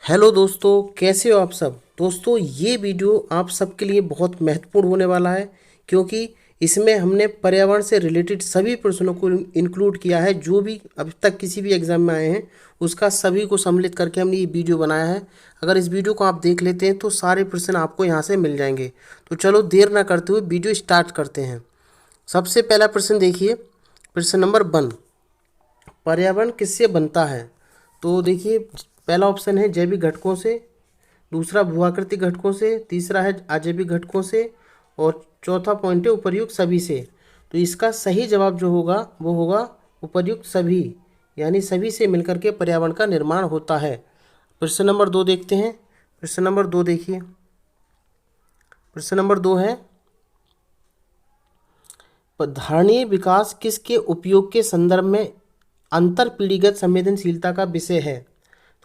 Hello दोस्तों, कैसे हो आप सब। दोस्तों, ये वीडियो आप सबके लिए बहुत महत्वपूर्ण होने वाला है क्योंकि इसमें हमने पर्यावरण से रिलेटेड सभी प्रश्नों को इंक्लूड किया है जो भी अब तक किसी भी एग्जाम में आए हैं। उसका सभी को सम्मिलित करके हमने ये वीडियो बनाया है। अगर इस वीडियो को आप देख लेते हैं तो सारे प्रश्न आपको यहाँ से मिल जाएंगे। तो चलो देर ना करते हुए वीडियो स्टार्ट करते हैं। सबसे पहला प्रश्न देखिए, प्रश्न नंबर 1, पर्यावरण किससे बनता है। तो देखिए, पहला ऑप्शन है जैविक घटकों से, दूसरा भूआकृतिक घटकों से, तीसरा है अजैविक घटकों से और चौथा पॉइंट है उपर्युक्त सभी से। तो इसका सही जवाब जो होगा वो होगा उपर्युक्त सभी, यानी सभी से मिलकर के पर्यावरण का निर्माण होता है। प्रश्न नंबर 2 देखते हैं। प्रश्न नंबर 2 देखिए, प्रश्न नंबर 2 है धारणीय विकास किसके उपयोग के संदर्भ में अंतर पीढ़ीगत संवेदनशीलता का विषय है।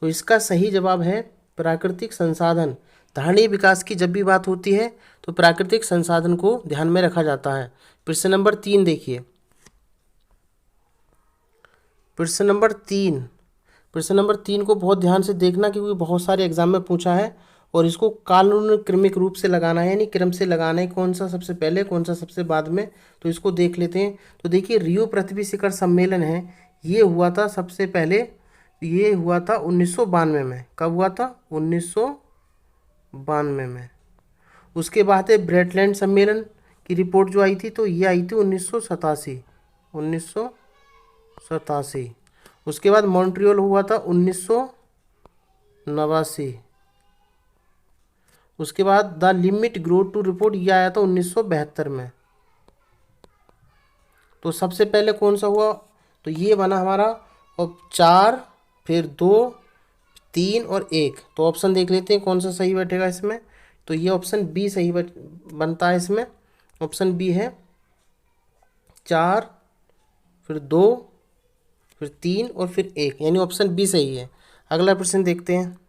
तो इसका सही जवाब है प्राकृतिक संसाधन। धारणीय विकास की जब भी बात होती है तो प्राकृतिक संसाधन को ध्यान में रखा जाता है। प्रश्न नंबर 3 देखिए, प्रश्न नंबर 3, प्रश्न नंबर 3 को बहुत ध्यान से देखना क्योंकि बहुत सारे एग्जाम में पूछा है और इसको कालानुक्रमिक रूप से लगाना है, यानी क्रम से लगाना है, कौन सा सबसे पहले कौन सा सबसे बाद में। तो इसको देख लेते हैं। तो देखिए, रियो पृथ्वी शिखर सम्मेलन है, ये हुआ था सबसे पहले, ये हुआ था 1992 में। कब हुआ था? 1992 में। उसके बाद है ब्रेटलैंड सम्मेलन की रिपोर्ट जो आई थी, तो ये आई थी 1987, 1987। उसके बाद मॉन्ट्रियल हुआ था 1989। उसके बाद the limit growth to report ये आया था 1972 में। तो सबसे पहले कौन सा हुआ? तो ये बना हमारा, और 4, फिर 2, 3 और 1। तो ऑप्शन देख लेते हैं कौन सा सही बैठेगा इसमें। तो ये ऑप्शन बी सही बनता है इसमें। ऑप्शन बी है 4, फिर 2, फिर 3 और फिर 1, यानी ऑप्शन बी सही है। अगला प्रश्न देखते हैं।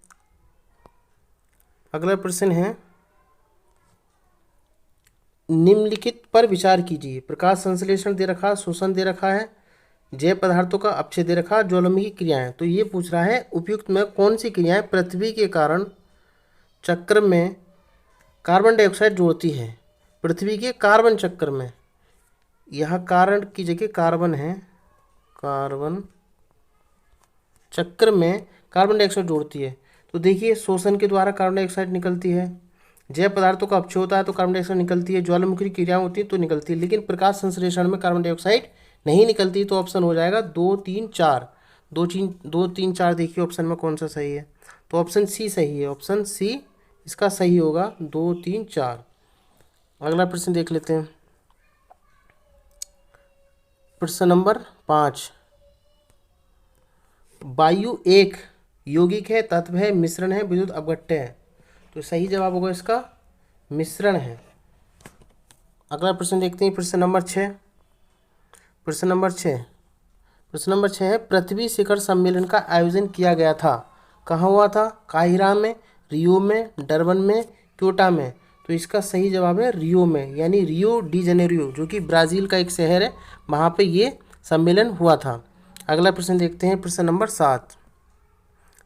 अगला प्रश्न है निम्नलिखित पर विचार कीजिए। प्रकाश संश्लेषण दे रखा, शोषण दे रखा है, जैव पदार्थों का अपक्षय दे रखा, ज्वालामुखी क्रियाएं। तो ये पूछ रहा है उपयुक्त में कौन सी क्रियाएं पृथ्वी के कारण चक्र में कार्बन डाइऑक्साइड जोड़ती है। पृथ्वी के कार्बन चक्र में, यहाँ कारण की जगह कार्बन है, कार्बन चक्र में कार्बन डाइऑक्साइड जोड़ती है। तो देखिए, शोषण के द्वारा कार्बन डाइऑक्साइड निकलती है, जैव पदार्थों का अपक्षय होता है तो कार्बन डाइऑक्साइड निकलती है, ज्वालामुखी क्रियाएं होती है तो निकलती है, लेकिन प्रकाश संश्लेषण में कार्बन डाइऑक्साइड नहीं निकलती। तो ऑप्शन हो जाएगा 2, 3, 4। 2, 3, 4 देखिए ऑप्शन में कौन सा सही है। तो ऑप्शन सी सही है, ऑप्शन सी इसका सही होगा, 2, 3, 4। अगला प्रश्न देख लेते हैं। प्रश्न नंबर 5, वायु एक यौगिक है, तत्व है, मिश्रण है, विद्युत अपघट्य है। तो सही जवाब होगा इसका मिश्रण है। अगला प्रश्न देखते हैं, प्रश्न नंबर 6। प्रश्न नंबर 6, प्रश्न नंबर 6 है पृथ्वी शिखर सम्मेलन का आयोजन किया गया था। कहाँ हुआ था? काहिरा में, रियो में, डरबन में, क्योटा में। तो इसका सही जवाब है रियो में, यानी रियो डी जनेरियो जो कि ब्राज़ील का एक शहर है, वहाँ पे ये सम्मेलन हुआ था। अगला प्रश्न देखते हैं, प्रश्न नंबर 7।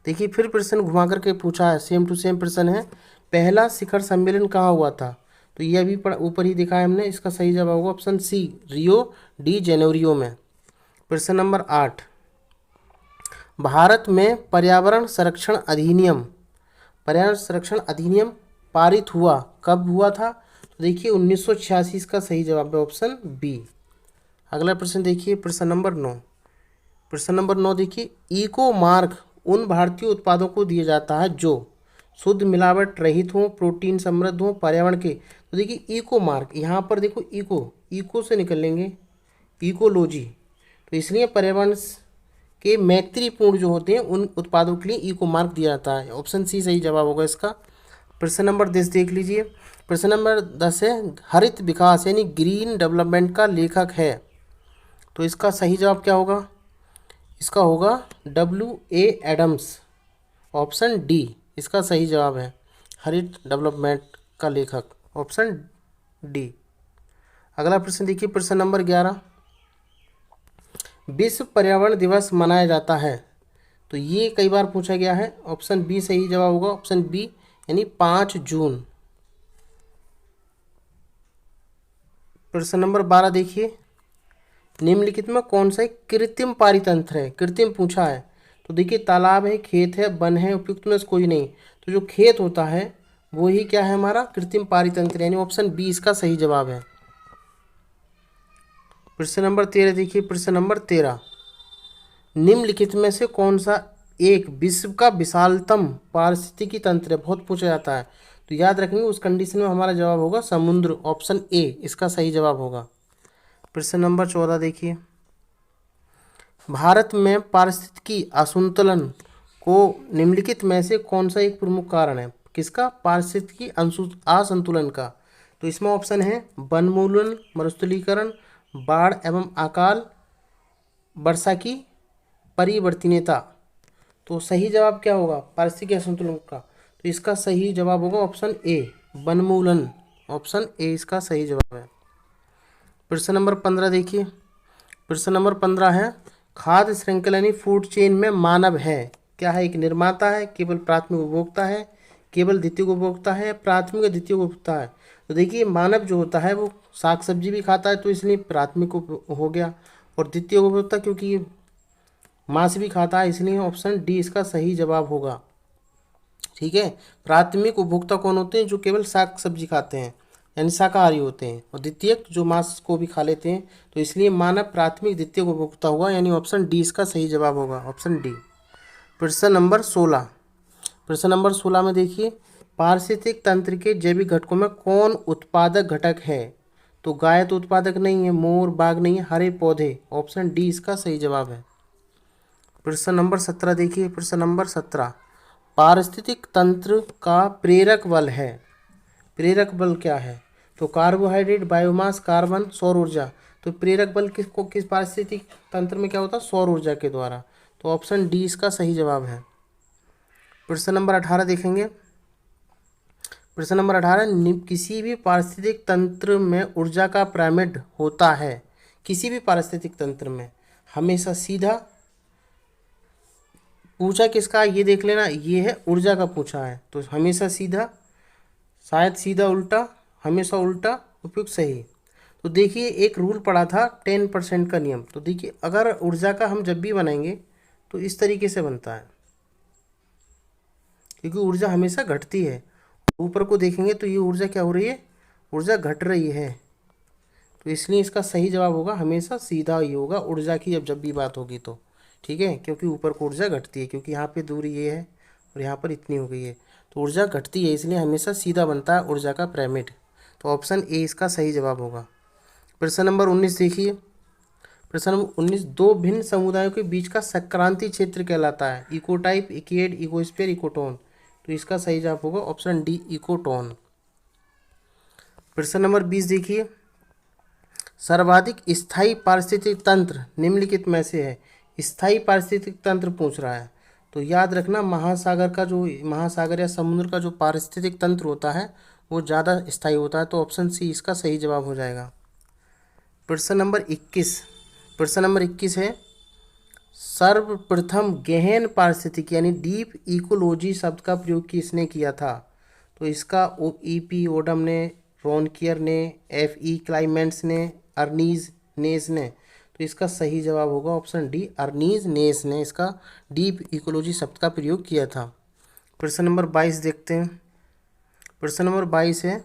देखिए, फिर प्रश्न घुमा करके पूछा है, सेम टू सेम प्रश्न है। पहला शिखर सम्मेलन कहाँ हुआ था? तो ये अभी ऊपर ही दिखा है हमने। इसका सही जवाब होगा option C, Rio de Janeiro में। प्रश्न नंबर 8, भारत में पर्यावरण संरक्षण अधिनियम, पर्यावरण संरक्षण अधिनियम पारित हुआ कब हुआ था? तो देखिए 1986, इसका सही जवाब है ऑप्शन बी। अगला प्रश्न देखिए, प्रश्न नंबर 9। प्रश्न नंबर 9 देखिए, इको मार्क उन भारतीय उत्पादों को दिया जाता है जो शुद्ध मिलावट रहित हों, प्रोटीन समृद्ध हों, पर्यावरण के। तो देखिए इको मार्क, यहाँ पर देखो इको से निकलेंगे इकोलॉजी, तो इसलिए पर्यावरण के मैत्रीपूर्ण जो होते हैं उन उत्पादों के लिए इको मार्क दिया जाता है। ऑप्शन सी सही जवाब होगा इसका। प्रश्न नंबर 10 देख लीजिए। प्रश्न नंबर 10 है हरित विकास यानी ग्रीन डेवलपमेंट का लेखक है। तो इसका सही जवाब क्या होगा? इसका होगा W.A. एडम्स, ऑप्शन डी इसका सही जवाब है, हरित डेवलपमेंट का लेखक, ऑप्शन डी। अगला प्रश्न देखिए, प्रश्न नंबर 11, विश्व पर्यावरण दिवस मनाया जाता है तो ये कई बार पूछा गया है। ऑप्शन बी सही जवाब होगा, ऑप्शन बी यानी 5 जून। प्रश्न नंबर 12 देखिए, निम्नलिखित में कौन सा एक कृत्रिम पारितंत्र है? कृत्रिम पूछा है, तो देखिए तालाब है, खेत है, वन है, उपयुक्त में से कोई नहीं। तो जो खेत होता है वो ही क्या है हमारा कृत्रिम पारितंत्र, यानी ऑप्शन बी इसका सही जवाब है। प्रश्न नंबर 13 देखिए, प्रश्न नंबर 13, निम्नलिखित में से कौन सा एक विश्व का विशालतम पारिस्थितिकी तंत्र है? बहुत पूछा जाता है, तो याद रखेंगे उस कंडीशन में हमारा जवाब होगा समुद्र, ऑप्शन ए इसका सही जवाब होगा। प्रश्न नंबर 14 देखिए, भारत में पारिस्थितिकी असंतुलन को निम्नलिखित में से कौन सा एक प्रमुख कारण है? किसका? पारिस्थितिकी असंतुलन का। तो इसमें ऑप्शन है वनोन्मूलन, मरुस्थलीकरण, बाढ़ एवं अकाल, वर्षा की परिवर्तनीयता। तो सही जवाब क्या होगा पारिस्थितिकी असंतुलन का? तो इसका सही जवाब होगा ऑप्शन ए वनोन्मूलन, ऑप्शन ए इसका सही जवाब है। प्रश्न नंबर 15 देखिए, प्रश्न नंबर 15 है, खाद्य श्रृंखला यानी फूड चेन में मानव है क्या है? एक निर्माता है, केवल प्राथमिक उपभोक्ता है, केवल द्वितीय उपभोक्ता है, प्राथमिक और द्वितीय उपभोक्ता है। तो देखिए मानव जो होता है वो साग सब्जी भी खाता है, तो इसलिए प्राथमिक हो गया, और द्वितीय उपभोक्ता क्योंकि मांस भी खाता है, इसलिए ऑप्शन डी इसका सही जवाब होगा। ठीक है, प्राथमिक उपभोक्ता कौन होते हैं? जो केवल साग सब्जी खाते हैं यानी शाकाहारी होते हैं, और द्वितीयक जो मांस को भी खा लेते हैं। तो इसलिए मानव प्राथमिक द्वितीय उपभोक्ता हुआ, यानी ऑप्शन डी इसका सही जवाब होगा, ऑप्शन डी। प्रश्न नंबर 16, प्रश्न नंबर 16 में देखिए, पारिस्थितिक तंत्र के जैविक घटकों में कौन उत्पादक घटक है? तो गाय तो उत्पादक नहीं है, मोर बाघ नहीं है, हरे पौधे, ऑप्शन डी इसका सही जवाब है। प्रश्न नंबर 17 देखिए, प्रश्न नंबर 17, पारिस्थितिक तंत्र का प्रेरक बल है। प्रेरक बल क्या है? तो कार्बोहाइड्रेट, बायोमास, कार्बन, सौर ऊर्जा। तो प्रेरक बल किस पारिस्थितिक तंत्र में क्या होता है? सौर ऊर्जा के द्वारा। तो ऑप्शन डी इसका सही जवाब है। प्रश्न नंबर 18 देखेंगे, प्रश्न नंबर 18, किसी भी पारिस्थितिक तंत्र में ऊर्जा का पिरामिड होता है। किसी भी पारिस्थितिक तंत्र में हमेशा सीधा पूछा किसका ये देख लेना, ये है ऊर्जा का पूछा है, तो हमेशा सीधा, शायद सीधा, उल्टा, हमेशा उल्टा, उपयुक्त, सही। तो देखिए एक रूल पढ़ा था 10% का नियम। तो देखिए अगर ऊर्जा का हम जब भी बनाएंगे तो इस तरीके से बनता है, क्योंकि ऊर्जा हमेशा घटती है। ऊपर को देखेंगे तो ये ऊर्जा क्या हो रही है? ऊर्जा घट रही है। तो इसलिए इसका सही जवाब होगा हमेशा सीधा ही होगा ऊर्जा की जब भी बात होगी तो। ठीक है, क्योंकि ऊपर को ऊर्जा घटती है, क्योंकि यहाँ पे दूरी ये है और यहाँ पर इतनी हो गई है, तो ऊर्जा घटती है, इसलिए हमेशा सीधा बनता है ऊर्जा का पिरामिड। तो ऑप्शन ए इसका सही जवाब होगा। प्रश्न नंबर 19 देखिए, प्रश्न नंबर 19, दो भिन्न समुदायों के बीच का संक्रांति क्षेत्र कहलाता है। Ecotype, ecad, ecosphere, ecotone. तो इसका सही जवाब होगा ऑप्शन डी इकोटोन। प्रश्न नंबर 20 देखिए, सर्वाधिक स्थायी पारिस्थितिक तंत्र निम्नलिखित में से है। स्थायी पारिस्थितिक तंत्र पूछ रहा है, तो याद रखना महासागर का जो महासागर या समुद्र का जो पारिस्थितिक तंत्र होता है वो ज़्यादा स्थायी होता है। तो ऑप्शन सी इसका सही जवाब हो जाएगा। प्रश्न नंबर 21, प्रश्न नंबर 21 है, सर्वप्रथम गहन पारिस्थितिकी यानी डीप इकोलॉजी शब्द का प्रयोग किसने किया था? तो इसका ई.पी. ओडम ने, रोनकियर ने, F.E. क्लाइमेंट्स ने, अर्नीज नेस ने। तो इसका सही जवाब होगा ऑप्शन डी अर्नीज नेस ने इसका डीप इकोलॉजी शब्द का प्रयोग किया था। प्रश्न नंबर 22 देखते हैं, प्रश्न नंबर 22 है,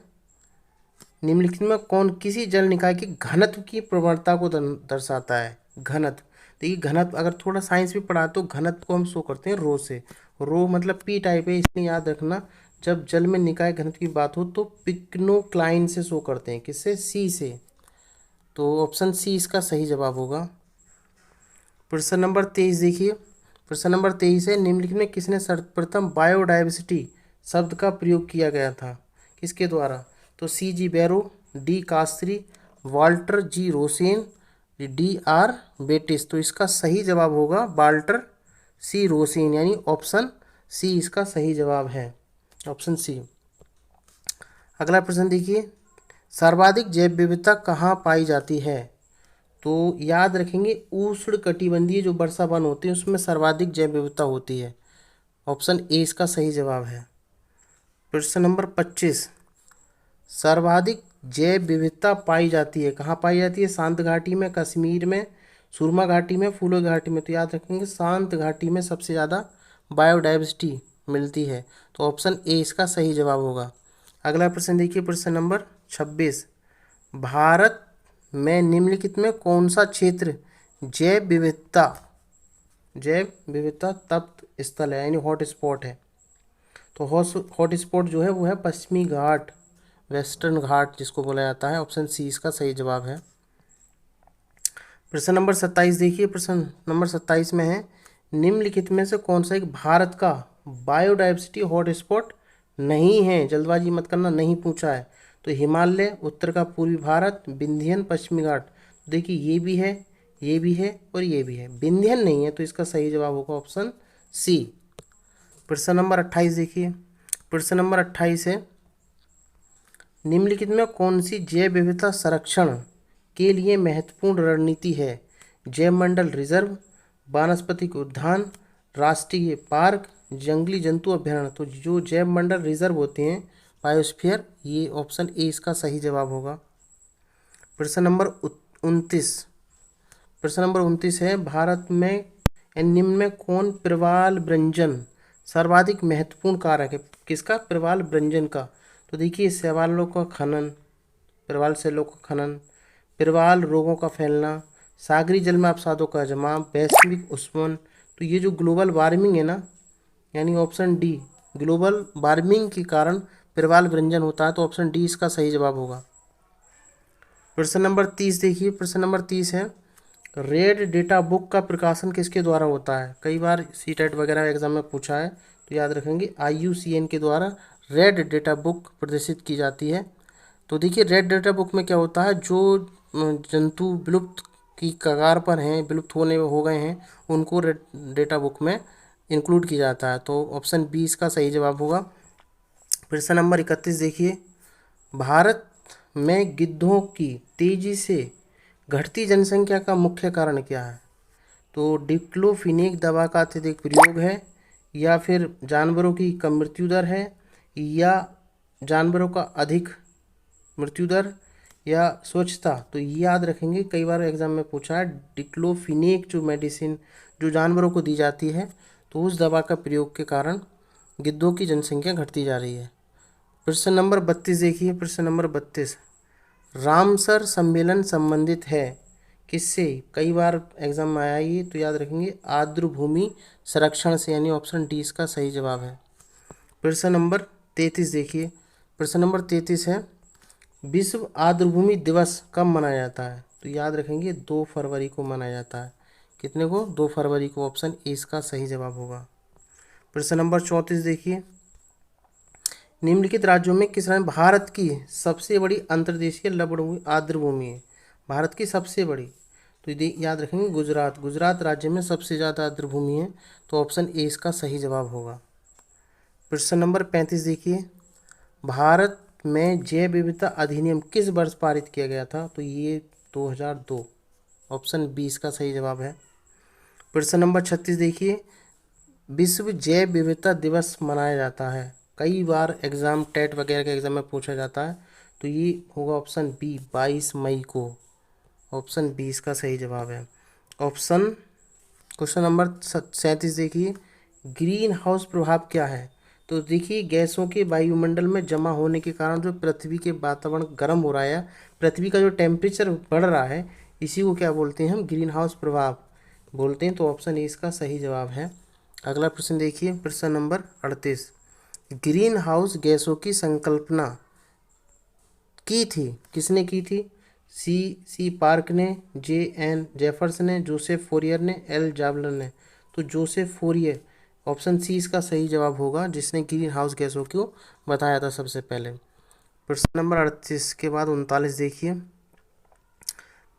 निम्नलिखित में कौन किसी जल निकाय की घनत्व की प्रवणता को दर्शाता है? घनत्व, देखिए घनत्व अगर थोड़ा साइंस भी पढ़ा तो घनत्व को हम शो करते हैं रो से। रो मतलब पी टाइप है, इसलिए याद रखना जब जल में निकाय घनत्व की बात हो तो पिक्नोक्लाइन से शो करते हैं, किससे? सी से। तो ऑप्शन सी इसका सही जवाब होगा। प्रश्न नंबर 23 देखिए, प्रश्न नंबर 23 है, निम्नलिखित में किसने सर्वप्रथम बायोडाइवर्सिटी शब्द का प्रयोग किया गया था? किसके द्वारा? तो C G Barrow, D Castri, Walter G Rosen, D R Betis. तो इसका सही जवाब होगा वाल्टर सी रोसेन, यानी ऑप्शन सी इसका सही जवाब है, ऑप्शन सी। अगला प्रश्न देखिए, सर्वाधिक जैव विविधता कहाँ पाई जाती है? तो याद रखेंगे उष्ण कटिबंधीय जो वर्षा वन होते हैं उसमें सर्वाधिक जैव विविधता होती है। ऑप्शन ए इसका सही जवाब है। प्रश्न नंबर 25, सर्वाधिक जैव विविधता पाई जाती है कहाँ पाई जाती है? शांत घाटी में, कश्मीर में, सुरमा घाटी में, फूलो घाटी में। तो याद रखेंगे शांत घाटी में सबसे ज़्यादा बायोडाइवर्सिटी मिलती है। तो ऑप्शन ए इसका सही जवाब होगा। अगला प्रश्न देखिए, प्रश्न नंबर 26, भारत में निम्नलिखित में कौन सा क्षेत्र जैव विविधता तप्त स्थल है यानी हॉट स्पॉट है? तो हॉट स्पॉट जो है वो है पश्चिमी घाट, वेस्टर्न घाट जिसको बोला जाता है। ऑप्शन सी इसका सही जवाब है। प्रश्न नंबर 27 देखिए, प्रश्न नंबर 27 में है निम्नलिखित में से कौन सा एक भारत का बायोडाइवर्सिटी हॉटस्पॉट नहीं है? जल्दबाजी मत करना, नहीं पूछा है। तो हिमालय, उत्तर का पूर्वी भारत, विंध्यन, पश्चिमी घाट। देखिए ये भी है, ये भी है और ये भी है, विंध्यन नहीं है। तो इसका सही जवाब होगा ऑप्शन सी। प्रश्न नंबर 28 देखिए, प्रश्न नंबर 28 है निम्नलिखित में कौन सी जैव विविधता संरक्षण के लिए महत्वपूर्ण रणनीति है? जैव मंडल रिजर्व, वानस्पतिक उद्यान, राष्ट्रीय पार्क, जंगली जंतु अभ्यारण्य। तो जो जैव मंडल रिजर्व होते हैं, बायोस्फीयर, ये ऑप्शन ए इसका सही जवाब होगा। प्रश्न नंबर 29, प्रश्न नंबर 29 है भारत में निम्न में कौन प्रवाल व्यंजन सर्वाधिक महत्वपूर्ण कारक है? किसका? प्रवाल व्यंजन का। तो देखिए शैवालों का खनन, प्रवाल सेलों का खनन, प्रवाल रोगों का फैलना, सागरी जल में अपसादों का जमाव, वैश्विक उष्मन। तो ये जो ग्लोबल वार्मिंग है ना, यानी ऑप्शन डी, ग्लोबल वार्मिंग के कारण प्रवाल व्यंजन होता है। तो ऑप्शन डी इसका सही जवाब होगा। प्रश्न नंबर 30 देखिए, प्रश्न नंबर 30 है रेड डेटा बुक का प्रकाशन किसके द्वारा होता है? कई बार सीटेट वगैरह एग्जाम में पूछा है, तो याद रखेंगे IUCN के द्वारा रेड डेटा बुक प्रदर्शित की जाती है। तो देखिए रेड डेटा बुक में क्या होता है, जो जंतु विलुप्त की कगार पर हैं, विलुप्त होने हो गए हैं, उनको रेड डेटा बुक में इंक्लूड किया जाता है। तो ऑप्शन बी इसका सही जवाब होगा। प्रश्न नंबर 31 देखिए, भारत में गिद्धों की तेजी से घटती जनसंख्या का मुख्य कारण क्या है? तो डिक्लोफिनेक दवा का अत्यधिक प्रयोग है, या फिर जानवरों की कम मृत्यु दर है, या जानवरों का अधिक मृत्यु दर, या स्वच्छता। तो ये याद रखेंगे, कई बार एग्जाम में पूछा है डिक्लोफिनेक जो मेडिसिन जो जानवरों को दी जाती है, तो उस दवा का प्रयोग के कारण गिद्धों की जनसंख्या घटती जा रही है। प्रश्न नंबर 32 देखिए, प्रश्न नंबर 32, रामसर सम्मेलन संबंधित है किससे? कई बार एग्जाम में आया ये, तो याद रखेंगे आर्द्र भूमि संरक्षण से, यानी ऑप्शन डी इसका सही जवाब है। प्रश्न नंबर 33 देखिए, प्रश्न नंबर 33 है विश्व आर्द्र भूमि दिवस कब मनाया जाता है? तो याद रखेंगे 2 फरवरी को मनाया जाता है। कितने को? 2 फरवरी को। ऑप्शन ए इसका सही जवाब होगा। प्रश्न नंबर 34 देखिए, निम्नलिखित राज्यों में किस राज्य भारत की सबसे बड़ी अंतर्देशीय लवणभूमि आर्द्र भूमि है? भारत की सबसे बड़ी, तो याद रखेंगे गुजरात। गुजरात राज्य में सबसे ज़्यादा आर्द्र भूमि है। तो ऑप्शन ए इसका सही जवाब होगा। प्रश्न नंबर 35 देखिए, भारत में जैव विविधता अधिनियम किस वर्ष पारित किया गया था? तो ये 2002। ऑप्शन बी इसका सही जवाब है। प्रश्न नंबर 36 देखिए, विश्व जैव विविधता दिवस मनाया जाता है, कई बार एग्जाम टेट वगैरह के एग्जाम में पूछा जाता है। तो ये होगा ऑप्शन बी 22 मई को। ऑप्शन बी इसका सही जवाब है। क्वेश्चन नंबर 37 देखिए, ग्रीन हाउस प्रभाव क्या है? तो देखिए गैसों के वायुमंडल में जमा होने के कारण जो पृथ्वी के वातावरण गर्म हो रहा है, पृथ्वी का जो टेम्परेचर बढ़ रहा है, इसी को क्या बोलते हैं हम? ग्रीन हाउस प्रभाव बोलते हैं। तो ऑप्शन ए इसका सही जवाब है। अगला प्रश्न देखिए, प्रश्न नंबर 38, ग्रीन हाउस गैसों की संकल्पना की थी, किसने की थी? सी पार्क ने, JN जेफर्स ने, जोसेफ फोरियर ने, L जावलर ने। तो जोसेफ फोरियर, ऑप्शन सी इसका सही जवाब होगा, जिसने ग्रीन हाउस गैसों को बताया था सबसे पहले। प्रश्न नंबर 38 के बाद 39 देखिए,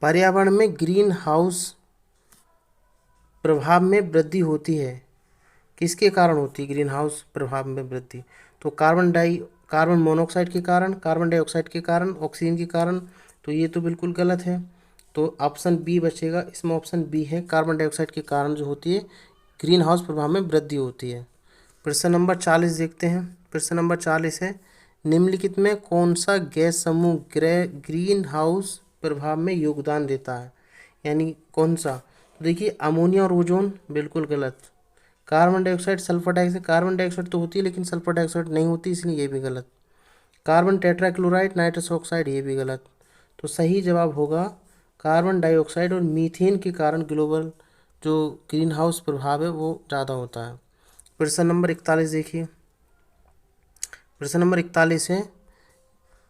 पर्यावरण में ग्रीन हाउस प्रभाव में वृद्धि होती है, किसके कारण होती है ग्रीन हाउस प्रभाव में वृद्धि? तो कार्बन मोनोऑक्साइड के कारण, कार्बन डाइऑक्साइड के कारण, ऑक्सीजन के कारण। तो ये तो बिल्कुल गलत है। तो ऑप्शन बी बचेगा। इसमें ऑप्शन बी है, कार्बन डाइऑक्साइड के कारण जो होती है ग्रीन हाउस प्रभाव में वृद्धि होती है। प्रश्न नंबर 40 देखते हैं। प्रश्न नंबर 40 है, निम्नलिखित में कौन सा गैस समूह ग्रीन हाउस प्रभाव में योगदान देता है, यानी कौन सा। तो देखिए अमोनिया और ओजोन बिल्कुल गलत। Carbon dioxide, sulphur dioxide, carbon dioxide तो होती है लेकिन सल्फर डाइऑक्साइड नहीं होती, इसलिए ये भी गलत। कार्बन टेट्राक्लोराइड, नाइट्रस ऑक्साइड, ये भी गलत। तो सही जवाब होगा कार्बन डाइऑक्साइड और मीथेन के कारण ग्लोबल जो ग्रीन हाउस प्रभाव है वो ज़्यादा होता है। प्रश्न नंबर 41 देखिए। प्रश्न नंबर 41 है,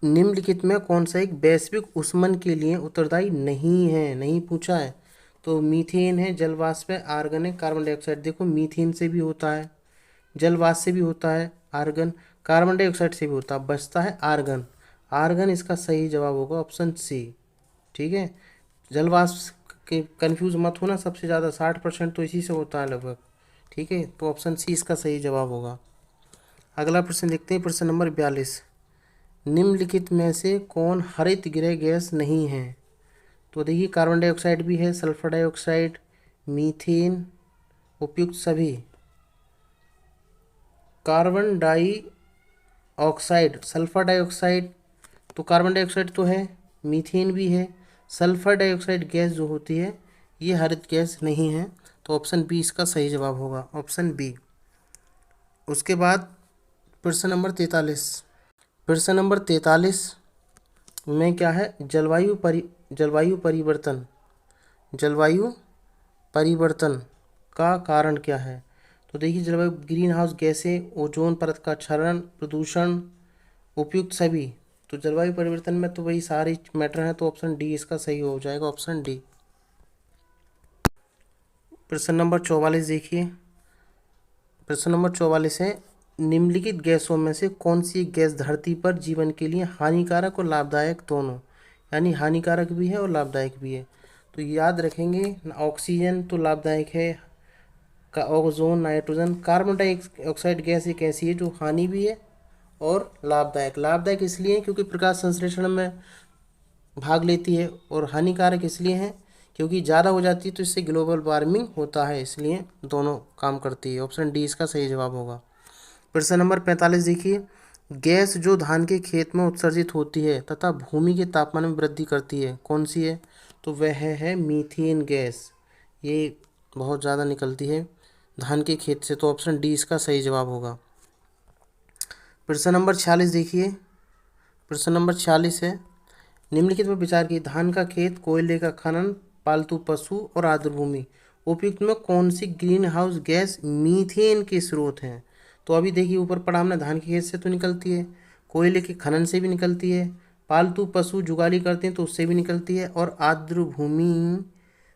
निम्नलिखित में कौन सा एक वैश्विक ऊष्मन के लिए उत्तरदायी नहीं है, नहीं पूछा है। तो मीथेन है, जल वाष्प है, आर्गन है, कार्बन डाइऑक्साइड। देखो मीथेन से भी होता है, जल वाष्प से भी होता है आर्गन, कार्बन डाइऑक्साइड से भी होता है, बचता है आर्गन। आर्गन इसका सही जवाब होगा ऑप्शन सी। ठीक है, जल वाष्प के कन्फ्यूज मत होना, सबसे ज़्यादा 60% तो इसी से होता है लगभग। ठीक है, तो ऑप्शन सी इसका सही जवाब होगा। अगला प्रश्न देखते हैं, प्रश्न नंबर 42। निम्नलिखित में से कौन हरित गृह गैस नहीं है। तो देखिए कार्बन डाइऑक्साइड भी है, सल्फर डाइऑक्साइड, मीथेन, उपयुक्त सभी। कार्बन डाइऑक्साइड, सल्फर डाइऑक्साइड, तो कार्बन डाइऑक्साइड तो है, मीथेन भी है, सल्फर डाइऑक्साइड गैस जो होती है ये हरित गैस नहीं है। तो ऑप्शन बी इसका सही जवाब होगा, ऑप्शन बी। उसके बाद प्रश्न नंबर 43। प्रश्न नंबर 43 में क्या है, जलवायु परिवर्तन, जलवायु परिवर्तन का कारण क्या है। तो देखिए जलवायु ग्रीन हाउस गैसें, ओजोन परत का क्षरण, प्रदूषण, उपयुक्त सभी। तो जलवायु परिवर्तन में तो वही सारी मैटर हैं, तो ऑप्शन डी इसका सही हो जाएगा, ऑप्शन डी। प्रश्न नंबर 44 देखिए। प्रश्न नंबर 44 है, निम्नलिखित गैसों में से कौन सी गैस धरती पर जीवन के लिए हानिकारक और लाभदायक दोनों, यानी हानिकारक भी है और लाभदायक भी है। तो याद रखेंगे, ऑक्सीजन तो लाभदायक है, का ozone, nitrogen. Carbon dioxide gas एक ऐसी है जो हानि भी है और लाभदायक। लाभदायक इसलिए क्योंकि प्रकाश संश्लेषण में भाग लेती है, और हानिकारक इसलिए है क्योंकि ज़्यादा हो जाती है तो इससे ग्लोबल वार्मिंग होता है, इसलिए दोनों काम करती है। ऑप्शन डी इसका सही जवाब होगा। प्रश्न नंबर 45 देखिए, गैस जो धान के खेत में उत्सर्जित होती है तथा भूमि के तापमान में वृद्धि करती है, कौन सी है। तो वह है मीथेन गैस, ये बहुत ज़्यादा निकलती है धान के खेत से। तो ऑप्शन डी इसका सही जवाब होगा। प्रश्न नंबर 46 देखिए। प्रश्न नंबर 46 है, निम्नलिखित में विचार की, धान का खेत, कोयले का खनन, पालतू पशु और आर्द्रभूमि, उपयुक्त में कौन सी ग्रीन हाउस गैस मीथेन के स्रोत हैं। तो अभी देखिए ऊपर पढ़ा हमने, धान के खेत से तो निकलती है, कोयले के खनन से भी निकलती है, पालतू पशु जुगाली करते हैं तो उससे भी निकलती है, और आर्द्रभूमि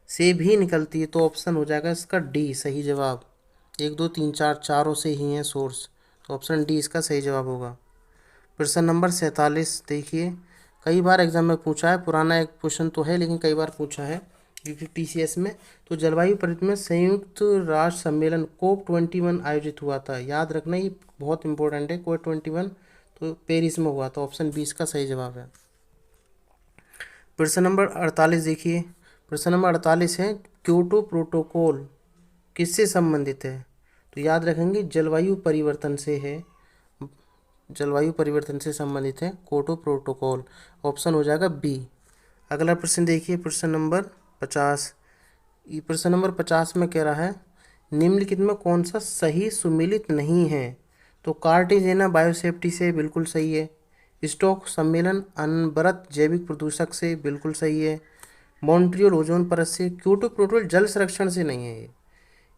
से भी निकलती है। तो ऑप्शन हो जाएगा इसका डी सही जवाब। 1 2 3 4 चारों से ही हैं सोर्स, तो ऑप्शन डी इसका सही जवाब होगा। प्रश्न नंबर 47 देखिए, कई बार एग्जाम में पूछा है, पुराना एक क्वेश्चन तो है लेकिन कई बार पूछा है टीसीएस में। तो जलवायु परिवर्तन में संयुक्त राष्ट्र सम्मेलन COP21 आयोजित हुआ था, याद रखना ये बहुत इंपॉर्टेंट है। COP21 तो पेरिस में हुआ था, ऑप्शन 20 का सही जवाब है। प्रश्न नंबर 48 देखिए। प्रश्न नंबर 48 है, क्योटो प्रोटोकॉल किससे संबंधित है। तो याद रखेंगे जलवायु परिवर्तन से है, जलवायु परिवर्तन से संबंधित है क्योटो प्रोटोकॉल, ऑप्शन हो जाएगा बी। अगला प्रश्न देखिए, प्रश्न नंबर 50। प्रश्न नंबर 50 में कह रहा है, निम्नलिखित में कौन सा सही सुमेलित नहीं है। तो कार्टेजेना बायोसेफ्टी से बिल्कुल सही है, स्टॉक सम्मेलन अनवरत जैविक प्रदूषक से बिल्कुल सही है, मॉन्ट्रियल ओजोन परत से, क्योटो प्रोटोकॉल जल संरक्षण से नहीं है।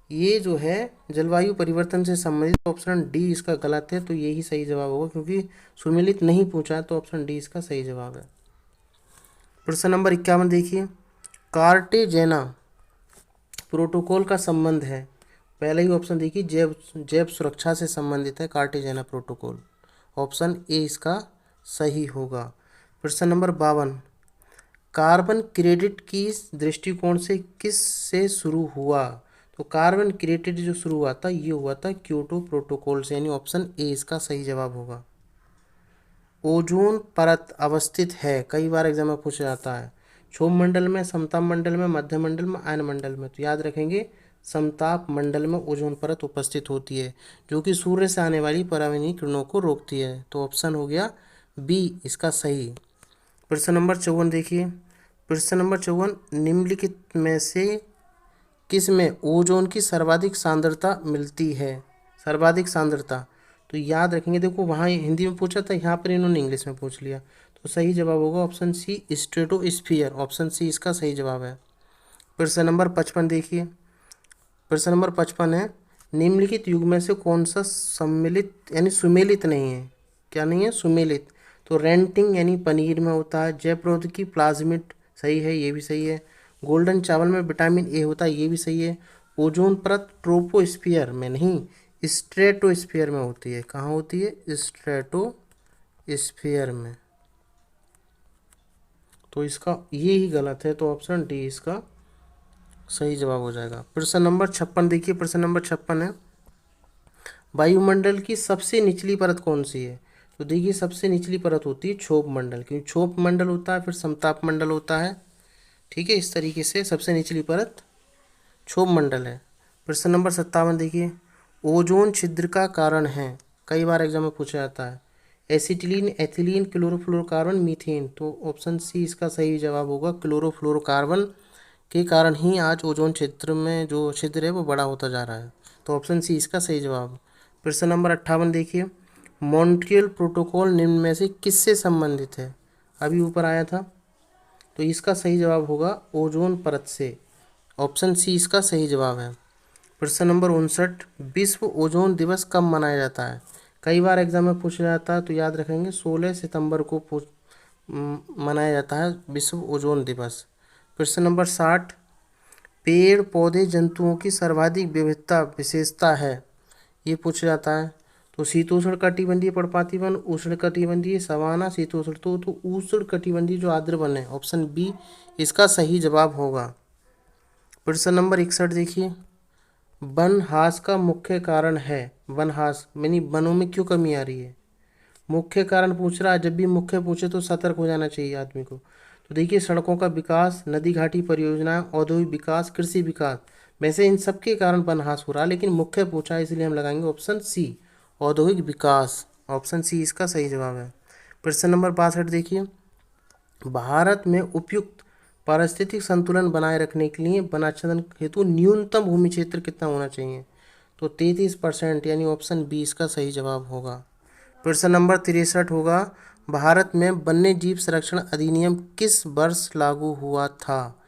ये जो है जलवायु परिवर्तन से संबंधित, ऑप्शन डी इसका गलत है, तो यही सही जवाब होगा क्योंकि सुमेलित नहीं पूछा है, तो ऑप्शन डी इसका सही जवाब है। प्रश्न नंबर 51 देखिए, कार्टेजेना प्रोटोकॉल का संबंध है, पहला ही ऑप्शन देखिए जैव सुरक्षा से संबंधित है कार्टेजेना प्रोटोकॉल, ऑप्शन ए इसका सही होगा। प्रश्न नंबर 52, कार्बन क्रेडिट की दृष्टिकोण से किस से शुरू हुआ। तो कार्बन क्रेडिट जो शुरू हुआ था ये हुआ था क्योटो प्रोटोकॉल से, यानी ऑप्शन ए इसका सही जवाब होगा। ओजोन परत अवस्थित है, कई बार एग्जाम में पूछा जाता है, क्षोभ मंडल में, समताप मंडल में, मध्य मंडल में, आयन मंडल में। तो याद रखेंगे समताप मंडल में ओजोन परत उपस्थित होती है जो कि सूर्य से आने वाली पराबैंगनी किरणों को रोकती है। तो ऑप्शन हो गया बी इसका सही। प्रश्न नंबर 54 देखिए। प्रश्न नंबर 54, निम्नलिखित में से किस में ओजोन की सर्वाधिक सांद्रता मिलती है? सर्वाधिक सांद्रता, तो याद रखेंगे, देखो वहाँ हिंदी में पूछा था, यहाँ पर इन्होंने इंग्लिश में पूछ लिया। तो सही जवाब होगा option C stratosphere. Option C इसका सही जवाब है। प्रश्न नंबर 55 देखिए। प्रश्न नंबर 55 है, निम्नलिखित युग में से कौन सा सम्मिलित यानी सुमेलित नहीं है? क्या नहीं है? सुमेलित। तो रेंटिंग यानी पनीर में होता है। जैव प्रौद्योगिकी प्लाज्मिड सही है, ये भी सही है। गोल्डन चावल में विटामिन ए होता है, ये भी सही है। ओजोन परत ट्रोपोस्फियर में नहीं, स्ट्रेटोस्फियर में होती है। कहाँ होती है? स्ट्रेटोस्फियर में। तो इसका ये ही गलत है, तो ऑप्शन डी इसका सही जवाब हो जाएगा। प्रश्न नंबर 56 देखिए। प्रश्न नंबर 56 है, वायुमंडल की सबसे निचली परत कौन सी है? तो देखिए सबसे निचली परत होती है क्षोभ मंडल, क्योंकि क्षोभ मंडल होता है, फिर समताप मंडल होता है। ठीक है, इस तरीके से सबसे निचली परत क्षोभ मंडल है। प्रश्न नंबर 57 देखिए। ओजोन छिद्र का कारण है, कई बार एग्जाम में पूछा जाता है। Acetylene, ethylene, chlorofluorocarbon, methane. तो ऑप्शन सी इसका सही जवाब होगा। क्लोरोफ्लोरोकार्बन के कारण ही आज ओजोन क्षेत्र में जो छिद्र है वो बड़ा होता जा रहा है। तो ऑप्शन सी इसका सही जवाब। प्रश्न नंबर 58 देखिए। मॉन्ट्रियल प्रोटोकॉल निम्न में से किससे संबंधित है? अभी ऊपर आया था, तो इसका सही जवाब होगा ओजोन परत से। ऑप्शन सी इसका सही जवाब है। प्रश्न नंबर 59, विश्व ओजोन दिवस कब मनाया जाता है? कई बार एग्जाम में पूछा जाता है, तो याद रखेंगे 16 सितंबर को मनाया जाता है विश्व ओजोन दिवस। प्रश्न नंबर 60, पेड़ पौधे जंतुओं की सर्वाधिक विविधता विशेषता है, ये पूछा जाता है। तो शीतोष्ण कटिबंधीय पर्णपाती वन, उष्ण कटिबंधीय सवाना, शीतोष्ण। तो उष्ण कटिबंधीय जो आर्द्र वन है, ऑप्शन बी इसका सही जवाब होगा। प्रश्न नंबर 61 देखिए। वन ह्रास का मुख्य कारण है, वन ह्रास यानी वनों में क्यों कमी आ रही है? मुख्य कारण पूछ रहा है, जब भी मुख्य पूछे तो सतर्क हो जाना चाहिए आदमी को। तो देखिए सड़कों का विकास, नदी घाटी परियोजनाएं, औद्योगिक विकास, कृषि विकास, वैसे इन सब के कारण वन ह्रास हो रहा है, लेकिन मुख्य पूछा है इसलिए हम लगाएंगे ऑप्शन सी औद्योगिक विकास। ऑप्शन सी इसका सही जवाब है। प्रश्न नंबर 62 देखिए। भारत में उपयुक्त पारिस्थितिक संतुलन बनाए रखने के लिए वनाच्छेदन हेतु न्यूनतम भूमि क्षेत्र कितना होना चाहिए? तो 33% यानी ऑप्शन बी इसका सही जवाब होगा। प्रश्न नंबर 63 होगा, भारत में वन्य जीव संरक्षण अधिनियम किस वर्ष लागू हुआ था?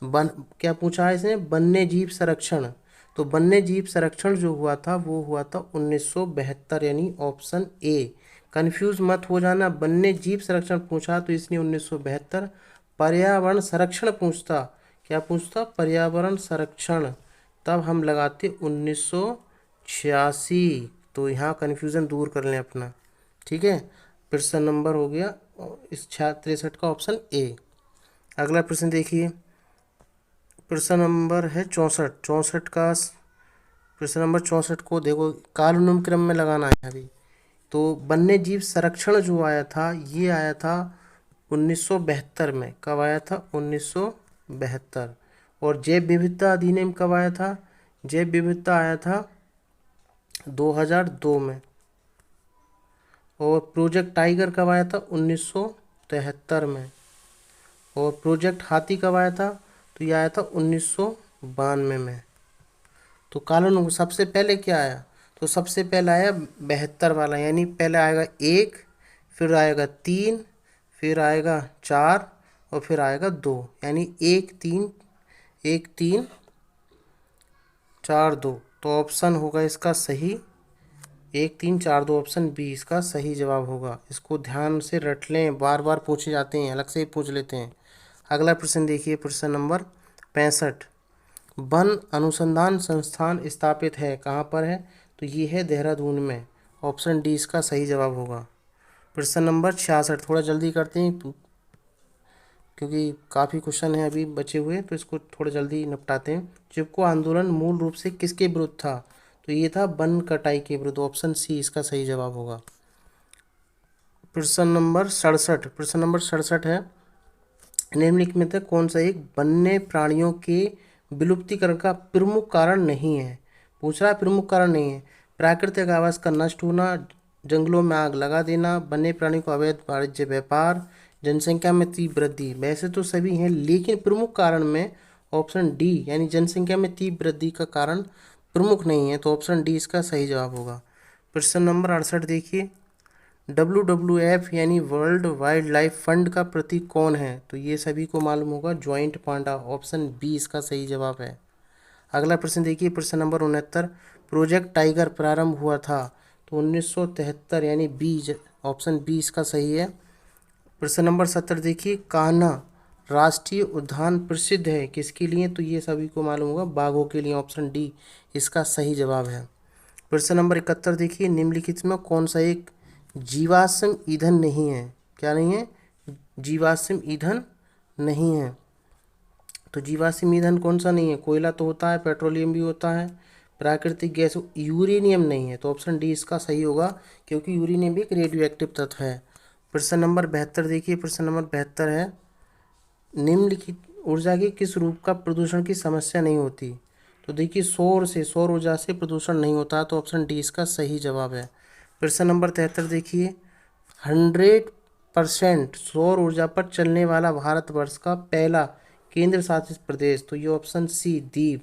वन क्या पूछा है इसने? वन्य जीव संरक्षण। तो वन्य जीव संरक्षण जो हुआ था वो हुआ था 1972 यानी ऑप्शन ए। कंफ्यूज मत हो जाना, वन्य जीव संरक्षण पूछा तो इसने 1972। पर्यावरण संरक्षण पूछता, क्या पूछता? पर्यावरण संरक्षण, तब हम लगाते 1986। तो यहाँ कन्फ्यूज़न दूर कर लें अपना। ठीक है, प्रश्न नंबर हो गया इस 63 का ऑप्शन ए। अगला प्रश्न देखिए। प्रश्न नंबर है 64। 64 का प्रश्न नंबर 64 को देखो कालानुक्रम क्रम में लगाना है अभी। तो वन्य जीव संरक्षण जो आया था ये आया था 1972 में। कब आया था? 1972। और जैव विविधता अधिनियम कब आया था? जैव विविधता आया था 2002 में। और प्रोजेक्ट टाइगर कब आया था? 1973 में। और प्रोजेक्ट हाथी कब आया था? तो ये आया था 1992 में। तो कानून सबसे पहले क्या आया? तो सबसे पहले आया 72 वाला, यानी पहले आएगा 1, फिर आएगा 3, फिर आएगा 4 और फिर आएगा 2, यानी 1 3 1 3 4 2। तो ऑप्शन होगा इसका सही 1 3 4 2। ऑप्शन बी इसका सही जवाब होगा। इसको ध्यान से रट लें, बार बार पूछे जाते हैं, अलग से ही पूछ लेते हैं। अगला प्रश्न देखिए। प्रश्न नंबर 65, वन अनुसंधान संस्थान स्थापित है, कहाँ पर है? तो ये है देहरादून में। ऑप्शन डी इसका सही जवाब होगा। प्रश्न नंबर 66, थोड़ा जल्दी करते हैं क्योंकि काफ़ी क्वेश्चन हैं अभी बचे हुए, तो इसको थोड़ा जल्दी निपटाते हैं। चिपको आंदोलन मूल रूप से किसके विरुद्ध था? तो ये था वन कटाई के विरुद्ध। ऑप्शन सी इसका सही जवाब होगा। प्रश्न नंबर 67। प्रश्न नंबर 67 है, निम्नलिखित में से कौन सा एक वन्य प्राणियों के विलुप्तीकरण का प्रमुख कारण नहीं है। पूछ रहा है प्रमुख कारण नहीं है। प्राकृतिक आवास का नष्ट होना, जंगलों में आग लगा देना, वन्य प्राणियों का अवैध वाणिज्य व्यापार, जनसंख्या में तीव्र वृद्धि। वैसे तो सभी हैं, लेकिन प्रमुख कारण में ऑप्शन डी यानी जनसंख्या में तीव्र वृद्धि का कारण प्रमुख नहीं है, तो ऑप्शन डी इसका सही जवाब होगा। प्रश्न नंबर 68 देखिए, WWF यानी वर्ल्ड वाइल्ड लाइफ फंड का प्रतीक कौन है। तो ये सभी को मालूम होगा, ज्वाइंट पांडा। ऑप्शन बी इसका सही जवाब है। अगला प्रश्न देखिए, प्रश्न नंबर 69, प्रोजेक्ट टाइगर प्रारंभ हुआ था। तो 1973 यानी बी, ऑप्शन बी इसका सही है। प्रश्न नंबर 70 देखिए, कान्हा राष्ट्रीय उद्यान प्रसिद्ध है किसके लिए। तो ये सभी को मालूम होगा, बाघों के लिए। ऑप्शन डी इसका सही जवाब है। प्रश्न नंबर 71 देखिए, निम्नलिखित में कौन सा एक जीवाश्म ईंधन नहीं है। क्या नहीं है, जीवाश्म ईंधन नहीं है। तो जीवाश्म ईंधन कौन सा नहीं है, कोयला तो होता है, पेट्रोलियम भी होता है, प्राकृतिक गैस, यूरेनियम नहीं है। तो ऑप्शन डी इसका सही होगा, क्योंकि यूरेनियम भी एक रेडियो एक्टिव तत्व है। प्रश्न नंबर 72 देखिए, प्रश्न नंबर 72 है, निम्नलिखित ऊर्जा के किस रूप का प्रदूषण की समस्या नहीं होती। तो देखिए, सौर ऊर्जा से प्रदूषण नहीं होता, तो ऑप्शन डी इसका सही जवाब है। प्रश्न नंबर 73 देखिए, 100% सौर ऊर्जा पर चलने वाला भारतवर्ष का पहला केंद्र शासित प्रदेश। तो ये ऑप्शन सी, दीव।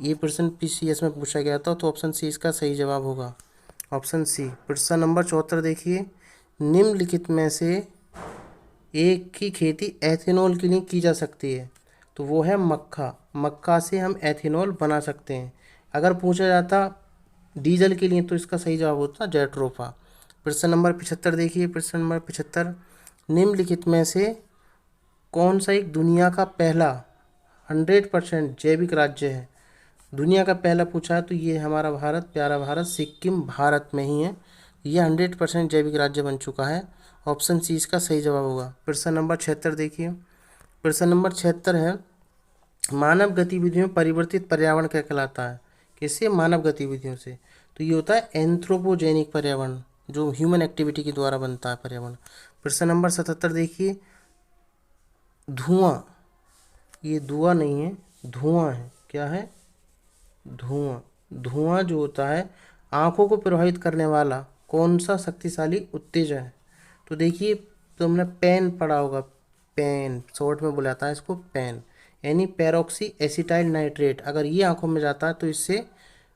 ये प्रश्न PCS में पूछा गया था, तो ऑप्शन सी इसका सही जवाब होगा, ऑप्शन सी। प्रश्न नंबर 74 देखिए, निम्नलिखित में से एक की खेती एथेनॉल के लिए की जा सकती है। तो वो है मक्का। मक्का से हम एथेनॉल बना सकते हैं। अगर पूछा जाता डीजल के लिए, तो इसका सही जवाब होता जेट्रोफा। प्रश्न नंबर 75 देखिए, प्रश्न नंबर 75, निम्नलिखित में से कौन सा एक दुनिया का पहला 100% जैविक राज्य है। दुनिया का पहला पूछा है, तो ये हमारा भारत, प्यारा भारत, सिक्किम भारत में ही है। ये 100% जैविक राज्य बन चुका है। ऑप्शन सी इसका सही जवाब होगा। प्रश्न नंबर 76 देखिए, प्रश्न नंबर 76 है, मानव गतिविधियों में परिवर्तित पर्यावरण क्या कहलाता है। किससे, मानव गतिविधियों से। तो ये होता है एंथ्रोपोजेनिक पर्यावरण, जो ह्यूमन एक्टिविटी के द्वारा बनता है पर्यावरण। प्रश्न नंबर 77 देखिए, धुआं, ये धुआं नहीं है, धुआं है। क्या है, धुआं। धुआं जो होता है, आंखों को प्रभावित करने वाला कौन सा शक्तिशाली उत्तेजक है। तो देखिए, तुमने पेन पढ़ा होगा, पेन शॉर्ट में बुलाता है इसको पेन, यानी पेरोक्सी एसिटाइल नाइट्रेट। अगर ये आंखों में जाता है तो इससे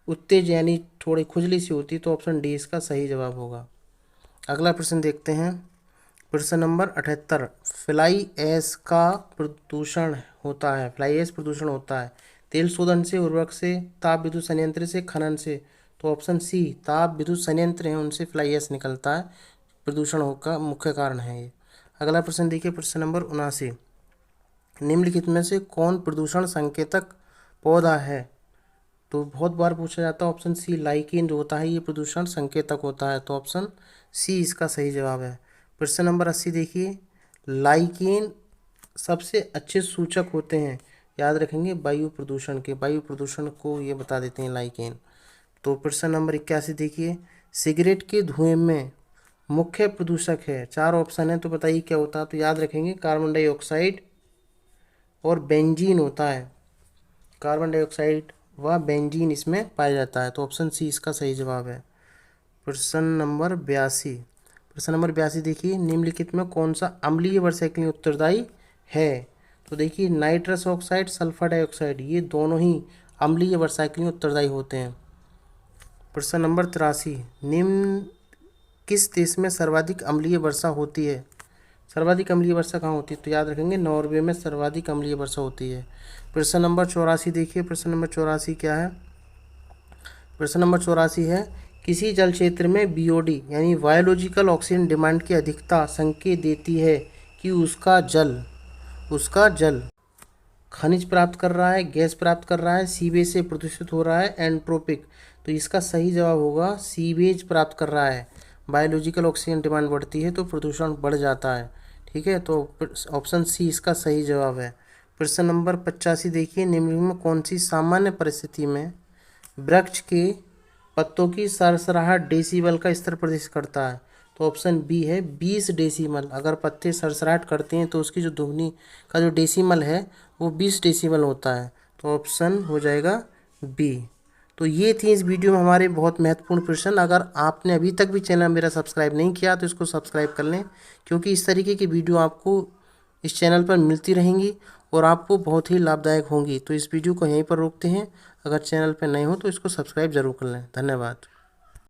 उत्तेज यानी थोड़ी खुजली सी होती है, तो ऑप्शन डी इसका सही जवाब होगा। अगला प्रश्न देखते हैं, प्रश्न नंबर 78, फ्लाई ऐश का प्रदूषण होता है। फ्लाई ऐश प्रदूषण होता है तेल शोधन से, उर्वरक से, ताप विद्युत संयंत्र से, खनन से। तो ऑप्शन सी, ताप विद्युत संयंत्र हैं उनसे फ्लाई ऐश निकलता है, प्रदूषण का मुख्य कारण है ये। अगला प्रश्न देखिए, प्रश्न नंबर 79, निम्नलिखित में से कौन प्रदूषण संकेतक पौधा है। तो बहुत बार पूछा जाता है, ऑप्शन सी, लाइकेन जो होता है ये प्रदूषण संकेतक होता है, तो ऑप्शन सी इसका सही जवाब है। प्रश्न नंबर 80 देखिए, लाइकेन सबसे अच्छे सूचक होते हैं, याद रखेंगे वायु प्रदूषण के, वायु प्रदूषण को ये बता देते हैं लाइकेन। तो प्रश्न नंबर 81 देखिए, सिगरेट के धुएं में मुख्य प्रदूषक है। 4 ऑप्शन है, तो बताइए क्या होता है। तो याद रखेंगे, कार्बन डाइऑक्साइड और बेंजीन होता है। कार्बन डाइऑक्साइड व बेंजीन इसमें पाया जाता है, तो ऑप्शन सी इसका सही जवाब है। प्रश्न नंबर 82, प्रश्न नंबर 82 देखिए, निम्नलिखित में कौन सा अम्लीय वर्षा के लिए उत्तरदायी है। तो देखिए, नाइट्रस ऑक्साइड, सल्फर डाइऑक्साइड, ये दोनों ही अम्लीय वर्षा के लिए उत्तरदायी होते हैं। प्रश्न नंबर 83, निम्न किस देश में सर्वाधिक अम्लीय वर्षा होती है। सर्वाधिक अम्लीय वर्षा कहाँ होती है। तो याद रखेंगे, नॉर्वे में सर्वाधिक अम्लीय वर्षा होती है। प्रश्न नंबर 84 देखिए, प्रश्न नंबर 84 क्या है। प्रश्न नंबर 84 है, किसी जल क्षेत्र में BOD यानी बायोलॉजिकल ऑक्सीजन डिमांड की अधिकता संकेत देती है कि उसका जल खनिज प्राप्त कर रहा है, गैस प्राप्त कर रहा है, सीवेज से प्रदूषित हो रहा है, एंट्रोपिक। तो इसका सही जवाब होगा, सीवेज प्राप्त कर रहा है। बायोलॉजिकल ऑक्सीजन डिमांड बढ़ती है तो प्रदूषण बढ़ जाता है, ठीक है। तो ऑप्शन सी इसका सही जवाब है। प्रश्न नंबर 85 देखिए, निम्न में कौन सी सामान्य परिस्थिति में वृक्ष के पत्तों की सरसराहट डेसिबल का स्तर प्रदर्शित करता है। तो ऑप्शन बी है 20 डेसिमल। अगर पत्ते सरसराहट करते हैं तो उसकी जो ध्वनि का जो डेसिमल है वो 20 डेसिमल होता है। तो ऑप्शन हो जाएगा बी। तो ये थी इस वीडियो में हमारे बहुत महत्वपूर्ण प्रश्न। अगर आपने अभी तक भी चैनल मेरा सब्सक्राइब नहीं किया तो इसको सब्सक्राइब कर लें, क्योंकि इस तरीके की वीडियो आपको इस चैनल पर मिलती रहेंगी और आपको बहुत ही लाभदायक होंगी। तो इस वीडियो को यहीं पर रोकते हैं। अगर चैनल पर नए हो तो इसको सब्सक्राइब जरूर कर लें। धन्यवाद।